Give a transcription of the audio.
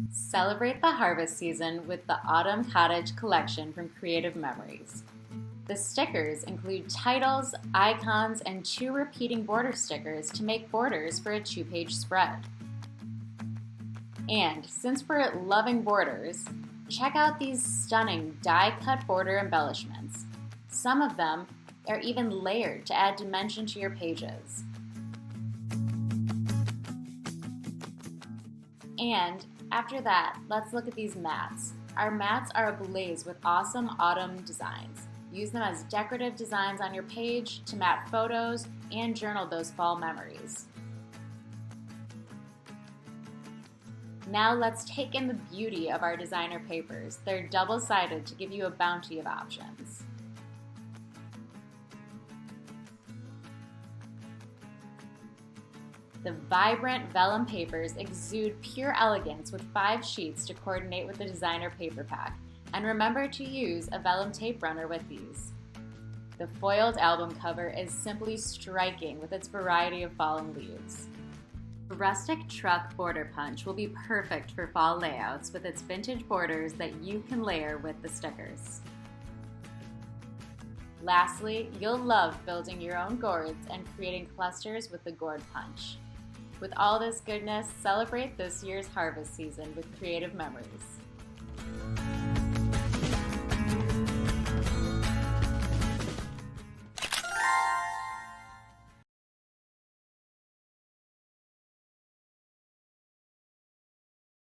Celebrate the harvest season with the Autumn Cottage collection from Creative Memories. The stickers include titles, icons, and 2 repeating border stickers to make borders for a 2-page spread. And since we're loving borders, check out these stunning die-cut border embellishments. Some of them are even layered to add dimension to your pages. And after that, let's look at these mats. Our mats are ablaze with awesome autumn designs. Use them as decorative designs on your page to mat photos and journal those fall memories. Now let's take in the beauty of our designer papers. They're double-sided to give you a bounty of options. The vibrant vellum papers exude pure elegance with 5 sheets to coordinate with the designer paper pack. And remember to use a vellum tape runner with these. The foiled album cover is simply striking with its variety of fallen leaves. The rustic truck border punch will be perfect for fall layouts with its vintage borders that you can layer with the stickers. Lastly, you'll love building your own gourds and creating clusters with the gourd punch. With all this goodness, celebrate this year's harvest season with Creative Memories.